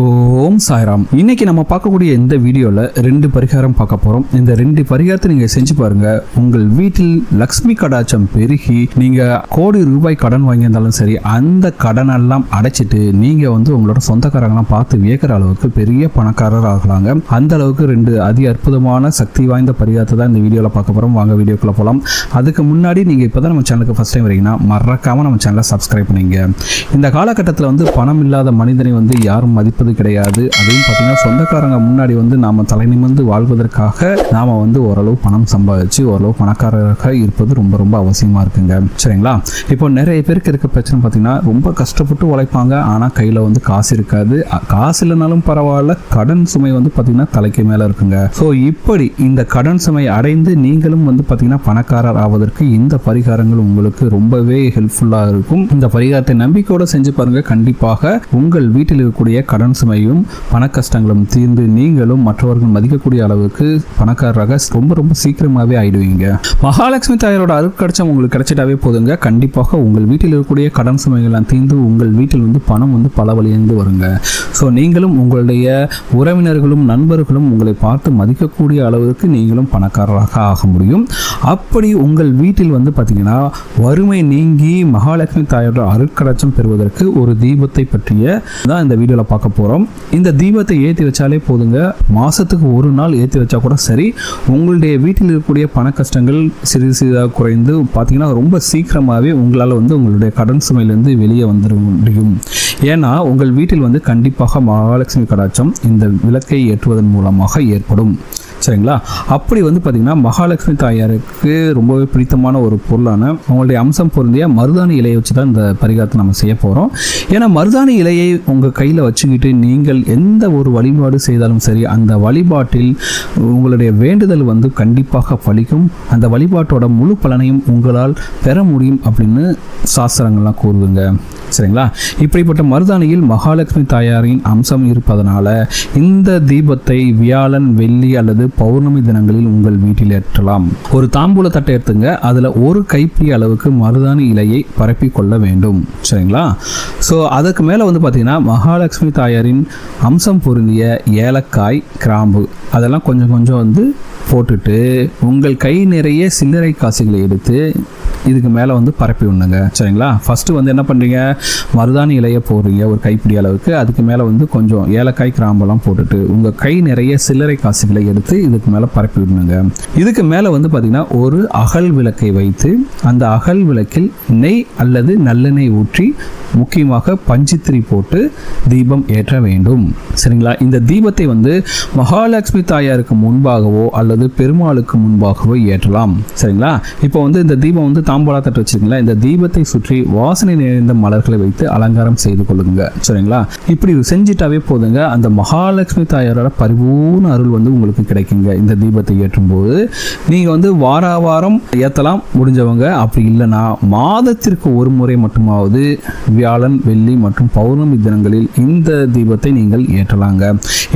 ஓம் சாய்ராம். இன்னைக்கு நம்ம பார்க்கக்கூடிய இந்த வீடியோல 2 பரிகாரம் பார்க்க போறோம். இந்த 2 பரிகாரத்தை நீங்க செஞ்சு பாருங்க. உங்கள் வீட்டில் லக்ஷ்மி கடாட்சம் பெருகி நீங்க கோடி ரூபாய் கடன் வாங்கியிருந்தாலும் சரி, அந்த கடன் எல்லாம் அடைச்சிட்டு நீங்க உங்களோட சொந்தக்காரங்களாம் பார்த்து வியக்கிற அளவுக்கு பெரிய பணக்காரர் ஆகலாங்க. அந்த அளவுக்கு 2 அதி அற்புதமான சக்தி வாய்ந்த பரிகாரத்தை தான் இந்த வீடியோல பார்க்க போறோம். வாங்க வீடியோக்குள்ள போலாம். அதுக்கு முன்னாடி நீங்க இப்பதான் நம்ம சேனலுக்கு ஃபர்ஸ்ட் டைம் வரீங்கன்னா மறக்காம நம்ம சேனலை சப்ஸ்கிரைப் பண்ணுங்க. இந்த காலகட்டத்தில் பணம் இல்லாத மனிதனை யாரும் மதிப்பது கிடையாது. அதையும் பார்த்தீங்கன்னா சொந்தக்காரங்க முன்னாடி நாம தலை நிமிர்ந்து வாழ்வதற்காக நாம ஓரளவு பணம் சம்பாதிச்சு ஓரளவு பணக்காரராக இருப்பது ரொம்ப ரொம்ப அவசியமா இருக்குங்க. சரிங்களா? இப்போ நிறைய பேருக்கு இருக்க பிரச்சனை பார்த்தீங்கன்னா ரொம்ப கஷ்டப்பட்டு உழைப்பாங்க, ஆனா கையில காசு இருக்காது. காசு இல்லைனாலும் பரவாயில்ல, கடன் சுமை பார்த்தீங்கன்னா தலைக்கு மேல இருக்குங்க. ஸோ இப்படி இந்த கடன் சுமை அடைந்து நீங்களும் பார்த்தீங்கன்னா பணக்காரர் ஆவதற்கு இந்த பரிகாரங்கள் உங்களுக்கு ரொம்பவே ஹெல்ப்ஃபுல்லா இருக்கும். இந்த பரிகாரத்தை நம்பிக்கையோட செஞ்சு பாருங்க. கண்டிப்பாக உங்கள் வீட்டில் இருக்கக்கூடிய கடன் சுமையும் பண கஷ்டங்களும் தீர்ந்து நீங்களும் மற்றவர்கள் மதிக்கக்கூடிய அளவுக்கு பணக்காரராக ரொம்ப ரொம்ப சீக்கிரமாகவே ஆயிடுவீங்க. மகாலட்சுமி தாயாரோட அருட்கடாட்சம் உங்களுக்கு கிடைச்சிட்டாவே போதுங்க. கண்டிப்பாக உங்கள் வீட்டில் இருக்கக்கூடிய கடன் சுமைகள்லாம் தீர்ந்து உங்கள் வீட்டில் பணம் பல வழியிலிருந்து வருங்க. ஸோ நீங்களும் உங்களுடைய உறவினர்களும் நண்பர்களும் உங்களை பார்த்து மதிக்கக்கூடிய அளவுக்கு நீங்களும் பணக்காரராக ஆக முடியும். அப்படி உங்கள் வீட்டில் பார்த்தீங்கன்னா வறுமை நீங்கி மகாலட்சுமி தாயாரோட அருட்கடாட்சம் பெறுவதற்கு ஒரு தீபத்தை பற்றிய தான் இந்த வீடியோவில் பார்க்க போகிறோம். இந்த தீபத்தை ஏற்றி வச்சாலே போதுங்க. மாதத்துக்கு ஒரு நாள் ஏற்றி வச்சா கூட சரி, உங்களுடைய வீட்டில் இருக்கக்கூடிய பண கஷ்டங்கள் சிறிது சிறிதாக குறைந்து பார்த்தீங்கன்னா ரொம்ப சீக்கிரமாகவே உங்களால் உங்களுடைய கடன் சுமையிலேருந்து வெளியே வந்துட முடியும். ஏன்னா உங்கள் வீட்டில் கண்டிப்பாக மகாலட்சுமி கடாட்சம் இந்த விளக்கை ஏற்றுவதன் மூலமாக ஏற்படும். சரிங்களா? அப்படி பார்த்தீங்கன்னா மகாலட்சுமி தாயாருக்கு ரொம்பவே பிடித்தமான ஒரு பொருளான உங்களுடைய அம்சம் பொருந்திய மருதாணி இலையை வச்சு தான் இந்த பரிகாரத்தை நம்ம செய்ய போகிறோம். ஏன்னா மருதாணி இலையை உங்கள் கையில் வச்சுக்கிட்டு நீங்கள் எந்த ஒரு வழிபாடு செய்தாலும் சரி, அந்த வழிபாட்டில் உங்களுடைய வேண்டுதல் கண்டிப்பாக பலிக்கும். அந்த வழிபாட்டோட முழு பலனையும் உங்களால் பெற முடியும் அப்படின்னு சாஸ்திரங்கள்லாம் கூறுதுங்க. சரிங்களா? இப்படிப்பட்ட மருதாணியில் மகாலட்சுமி தாயாரின் அம்சம் இருப்பதனால இந்த தீபத்தை வியாழன், வெள்ளி அல்லது பௌர்ணமி தினங்களில் உங்கள் வீட்டில் ஏற்றலாம். ஒரு தாம்பூல தட்டை எடுத்துங்க. அதில் ஒரு கைப்பிடி அளவுக்கு மருதாணி இலையை பரப்பி கொள்ள வேண்டும். சரிங்களா? ஸோ அதுக்கு மேலே பார்த்தீங்கன்னா மகாலட்சுமி தாயாரின் அம்சம் பொருந்திய ஏலக்காய், கிராம்பு அதெல்லாம் கொஞ்சம் கொஞ்சம் போட்டுட்டு உங்கள் கை நிறைய சில்லறை காசுகளை எடுத்து இதுக்கு மேலே பரப்பி விடணுங்க. சரிங்களா? ஃபஸ்ட்டு என்ன பண்ணுறீங்க, மருதாணி இலையை போடுறீங்க ஒரு கைப்பிடி அளவுக்கு. அதுக்கு மேலே கொஞ்சம் ஏலக்காய், கிராம்பெல்லாம் போட்டுட்டு உங்கள் கை நிறைய சில்லறை காசுகளை எடுத்து இதுக்கு மேலே பரப்பி விடணுங்க. இதுக்கு மேலே பார்த்தீங்கன்னா ஒரு அகல் விளக்கை வைத்து அந்த அகல் விளக்கில் நெய் அல்லது நல்லெண்ணெய் ஊற்றி முக்கியமாக பஞ்சித்திரி போட்டு தீபம் ஏற்ற வேண்டும். சரிங்களா? இந்த தீபத்தை மகாலட்சுமி தாயாருக்கு முன்பாகவோ அல்லது பெருமாளுக்கு முன்பாகவோ ஏற்றலாம். சரிங்களா? இப்போ இந்த தீபம் தாம்பாள தட்டு வச்சிருக்கீங்களா, இந்த தீபத்தை சுற்றி வாசனை நிறைந்த மலர்களை வைத்து அலங்காரம் செய்து கொள்ளுங்க. சரிங்களா? இப்படி செஞ்சிட்டாவே போதுங்க. அந்த மகாலட்சுமி தாயாரோட பரிபூர்ண அருள் உங்களுக்கு கிடைக்குங்க. இந்த தீபத்தை ஏற்றும் போது நீங்க வாரம் ஏற்றலாம் முடிஞ்சவங்க. அப்படி இல்லைன்னா மாதத்திற்கு ஒரு முறை மட்டுமாவது வியாழன், வெள்ளி மற்றும் பௌர்ணமி தினங்களில் இந்த தீபத்தை நீங்கள் ஏற்றலாங்க.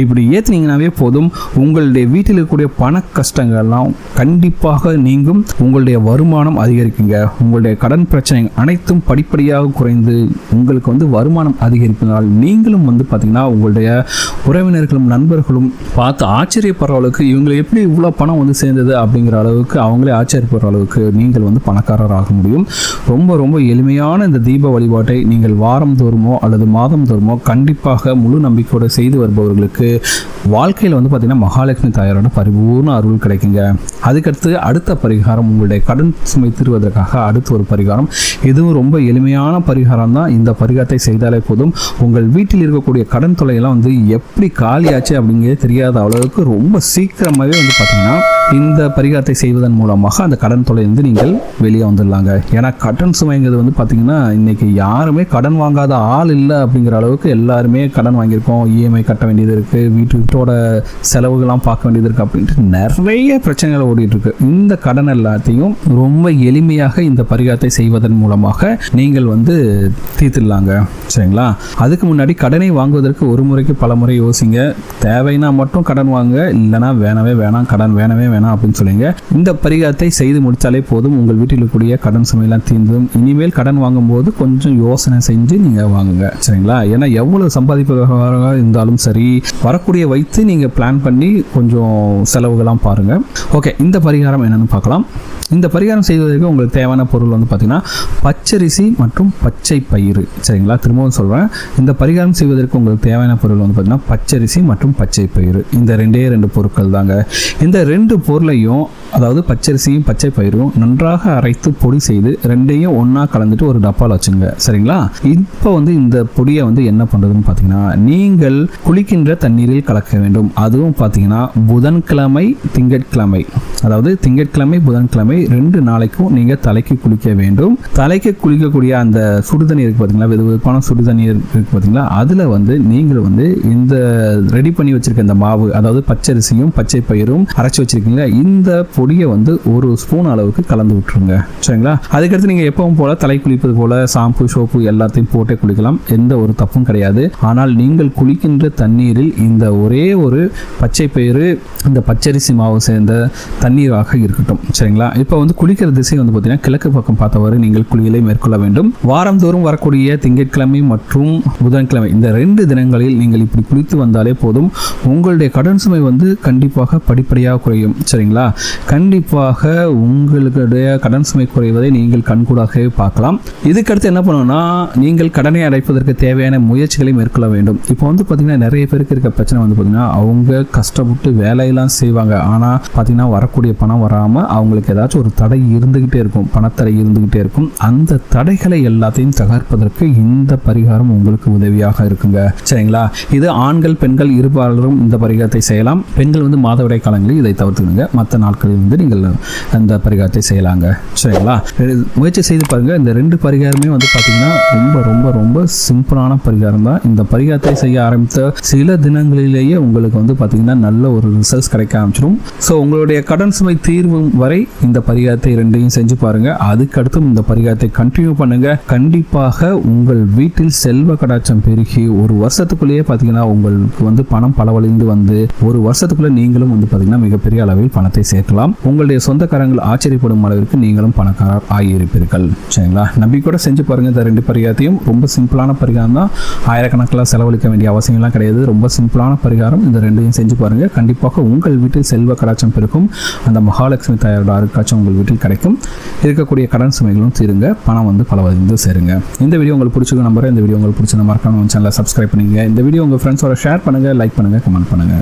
இப்படி ஏற்றினீங்கன்னாவே போதும். உங்களுடைய வீட்டில் இருக்கக்கூடிய பண கஷ்டங்கள்லாம் கண்டிப்பாக நீங்கும். உங்களுடைய வருமானம் அதிகரிக்குங்க. உங்களுடைய கடன் பிரச்சனை அனைத்தும் படிப்படியாக குறைந்து உங்களுக்கு வருமானம் அதிகரிப்பதால் நீங்களும் பார்த்தீங்கன்னா உங்களுடைய உறவினர்களும் நண்பர்களும் பார்த்து ஆச்சரியப்படுற அளவுக்கு இவங்களை எப்படி இவ்வளோ பணம் சேர்ந்தது அப்படிங்கிற அளவுக்கு அவங்களே ஆச்சரியப்படுற அளவுக்கு நீங்கள் பணக்காரர் ஆக முடியும். ரொம்ப ரொம்ப எளிமையான இந்த தீப வழிபாட்டை நீங்கள் வாரம் தோறுமோ அல்லது மாதம் தோறுமோ கண்டிப்பாக முழு நம்பிக்கையோடு செய்து வருபவர்களுக்கு வாழ்க்கையில் பார்த்தீங்கன்னா மகாலட்சுமி தாயாரோட பரிபூர்ண அருள் கிடைக்குங்க. அதுக்கடுத்து அடுத்த பரிகாரம், உங்களுடைய கடன் சுமை தீர்வதற்காக அடுத்த ஒரு பரிகாரம். இதுவும் ரொம்ப எளிமையான பரிகாரம் தான். இந்த பரிகாரத்தை செய்தாலே போதும். உங்கள் வீட்டில் இருக்கக்கூடிய கடன் தொல்லையெல்லாம் எப்படி காலியாச்சு அப்படிங்கிறது தெரியாத அளவுக்கு ரொம்ப சீக்கிரமாகவே பார்த்தீங்கன்னா இந்த பரிகாரத்தை செய்வதன் மூலமாக அந்த கடன் தொல்லையிலிருந்து நீங்கள் வெளியே வந்துடலாங்க. ஏன்னா கடன் சுமைங்கிறது பார்த்தீங்கன்னா இன்னைக்கு யாருமே கடன் வாங்காத ஆள் இல்லை அப்படிங்கிற அளவுக்கு எல்லாருமே கடன் வாங்கியிருக்கோம். இஎம்ஐ கட்ட வேண்டியது இருக்குது, வீட்டுக்கு வீட்டோட செலவுகள்லாம் பார்க்க வேண்டியது இருக்குது அப்படின்ட்டு நிறைய பிரச்சனைகள் ஓடிட்டு இருக்கு. இந்த கடன் எல்லாத்தையும் ரொம்ப எளிமையாக இந்த பரிகாரத்தை செய்வதன் மூலமாக நீங்கள் வந்து தீர்த்துடலாங்க. சரிங்களா? அதுக்கு முன்னாடி கடனை வாங்குவதற்கு ஒரு முறைக்கு பல முறை யோசிங்க. தேவைன்னா மட்டும் கடன் வாங்க, இல்லைனா வேணவே வேணாம், கடன் வேணவே வேணாம் அப்படின்னு சொல்லுங்க. இந்த பரிகாரத்தை செய்து முடித்தாலே போதும், உங்கள் வீட்டில் இருக்கக்கூடிய கடன் சுமையெல்லாம் தீர்ந்தும். இனிமேல் கடன் வாங்கும்போது கொஞ்சம் யோசனை செஞ்சு நீங்கள் வாங்குங்க. சரிங்களா? ஏன்னா எவ்வளவு சம்பாதிப்பதாக இருந்தாலும் சரி, வரக்கூடிய வைத்து நீங்கள் பிளான் பண்ணி கொஞ்சம் செலவுகள்லாம் பாருங்கள். ஓகே, இந்த பரிகாரம் என்னென்னு பார்க்கலாம். இந்த பரிகாரம் செய்வதற்கு உங்களுக்கு தேவையான பொருள் வந்து பார்த்தீங்கன்னா பச்சரிசி மற்றும் பச்சை பயிறு. சரிங்களா? திரும்பவும் சொல்கிறேன், இந்த பரிகாரம் செய்வதற்கு உங்களுக்கு தேவையான பொருள் வந்து பார்த்தீங்கன்னா பச்சரிசி மற்றும் பச்சை பயிறு. இந்த ரெண்டு பொருட்கள் தாங்க. இந்த 2 பொருளையும், அதாவது பச்சரிசியும் பச்சை பயிரும் நன்றாக அரைத்து பொடி செய்து ரெண்டையும் ஒன்றா கலந்துட்டு ஒரு டப்பாவில் வச்சுங்க. சரிங்களா? இப்போ வந்து இந்த பொடியை வந்து என்ன பண்ணுறதுன்னு பார்த்தீங்கன்னா, நீங்கள் குளிக்கின்ற தண்ணீரில் கலக்க வேண்டும். அதுவும் பார்த்தீங்கன்னா புதன்கிழமை திங்கட்கிழமை, அதாவது திங்கட்கிழமை புதன்கிழமை 2 நாளைக்கும் நீங்கள் தலைக்கு குளிக்க வேண்டும். தலைக்கு குளிக்கக்கூடிய அந்த சுடுதண்ணீர் இருக்கு பார்த்தீங்களா, வெதுவெதுப்பான சுடுதண்ணீர் இருக்கு பார்த்தீங்களா, அதில் வந்து நீங்கள் வந்து இந்த ரெடி பண்ணி வச்சிருக்க இந்த மாவு, அதாவது பச்சரிசியும் பச்சை பயிரும் அரைச்சி வச்சிருக்கீங்களா, இந்த பொடியை வந்து 1 ஸ்பூன் அளவுக்கு கலந்து விட்டுருங்க. சரிங்களா? அதுக்கடுத்து நீங்கள் எப்பவும் போல தலை குளிப்பது போல ஷாம்பு சோப்பு எல்லாத்தையும் போட்டே குளிக்கலாம். எந்த ஒரு தப்பும் கிடையாது. ஆனால் நீங்கள் குளிக்கின்ற தண்ணீரில் இந்த ஒரே ஒரு பச்சை பயிறு இந்த பச்சரிசி மாவு சேர்ந்த தண்ணீராக இருக்கட்டும். சரிங்களா? இப்போ வந்து குளிக்கிற திசை வந்து பார்த்தீங்கன்னா கிழக்கு பக்கம் பார்த்தவாறு நீங்கள் குளியலை மேற்கொள்ள வேண்டும். வாரந்தோறும் வரக்கூடிய திங்கட்கிழமை மற்றும் புதன்கிழமை இந்த 2 தினங்களில் நீங்கள் இப்படி குளித்து வந்தாலே போதும், உங்களுடைய கடன் சுமை வந்து கண்டிப்பாக படிப்படியாக குறையும். சரிங்களா? கண்டிப்பாக உங்களுடைய கடன் சுமை குறைவதை நீங்கள் கண்கூடாகவே பார்க்கலாம். இதுக்கடுத்து என்ன பண்ணணும்னா, நீங்கள் கடனை அடைப்பதற்கு தேவையான முயற்சிகளை மேற்கொள்ள வேண்டும். இப்போ வந்து பார்த்தீங்கன்னா நிறைய பேருக்கு இருக்க பிரச்சனை வந்து பார்த்தீங்கன்னா, அவங்க கஷ்டப்பட்டு வேலையெல்லாம் செய்வாங்க, ஆனால் பார்த்தீங்கன்னா வரக்கூடிய பணம் வராமல் அவங்களுக்கு ஏதாச்சும் ஒரு தடை இருந்துகிட்டே இருக்கும், பணத்தடை இருந்துகிட்டே இருக்கும். அந்த தடைகளை எல்லாத்தையும் தகர்ப்பதற்கு இந்த பரிகாரம் உங்களுக்கு உதவியாக இருக்குங்க. சரிங்களா? இது ஆண்கள் பெண்கள் இருபாலரும் இந்த பரிகாரத்தை செய்யலாம். பெண்கள் வந்து மாதவிடாய் காலங்களில் இதை தவிர்த்துக்கணுங்க. மற்ற நாட்களில் வந்து நீங்கள் அந்த பரிகாரத்தை செய்யலாங்க. சரிங்களா? முயற்சி செய்து பாருங்க. இந்த 2 பரிகாரமே வந்து பார்த்தீங்கன்னா ரொம்ப ரொம்ப ரொம்ப சிம்பிளான பரிகாரம் தான். இந்த பரிகாரத்தை செய்ய ஆரம்பித்த சில தினங்களிலேயே உங்களுக்கு வந்து பார்த்தீங்கன்னா நல்ல ஒரு ரிசல்ட்ஸ் கிடைக்க ஆரம்பிச்சிடும். ஸோ உங்களுடைய கடன் சுமை தீர்வும் வரை இந்த பரிகாரத்தை 2ஐயும் செஞ்சு பாருங்க. அதுக்கடுத்தும் இந்த பரிகாரத்தை கண்டினியூ பண்ணுங்க. கண்டிப்பாக உங்கள் வீட்டில் செல்வ கடாட்சம் பெருகி 1 வருஷத்துக்குள்ளேயே பார்த்தீங்கன்னா உங்களுக்கு வந்து பணம் பலவழிந்து வந்து 1 வருஷத்துக்குள்ள நீங்களும் வந்து பார்த்தீங்கன்னா மிகப்பெரிய அளவில் பணத்தை சேர்க்கலாம். உங்களுடைய சொந்தக்காரங்கள் ஆச்சரியப்படும் அளவிற்கு நீங்களும் பணக்காரர் ஆகியிருப்பீர்கள். சரிங்களா? நம்பிக்கையோட செஞ்சு பாருங்க. இந்த 2 பரிகாரத்தையும் ரொம்ப சிம்பிளான பரிகாரம் தான். ஆயிரக்கணக்கில் செலவழிக்க வேண்டிய அவசியம்லாம் கிடையாது. ரொம்ப சிம்பிளான பரிகாரம். இந்த 2ஐயும் செஞ்சு பாருங்க. கண்டிப்பாக உங்கள் வீட்டில் செல்வ கடாட்சம் பெருக்கும். அந்த மகாலட்சுமி தாயாரோட அருட்காட்சி உங்கள் வீட்டில் கிடைக்கும். இருக்கக்கூடிய கடன் சுமைகளும் தீருங்க. பணம் வந்து பலவழிந்து சேருங்க. இந்த வீடியோ உங்களுக்கு பிடிச்சிருக்க நம்புறேன். இந்த வீடியோ உங்களுக்கு பிடிச்ச மறக்காம சேனலை சப்ஸ்கிரைப் பண்ணுங்க. இந்த வீடியோ உங்கள் ஃப்ரெண்ட்ஸோட ஷேர் பண்ணுங்க, லைக் பண்ணுங்க, கமெண்ட் பண்ணுங்க.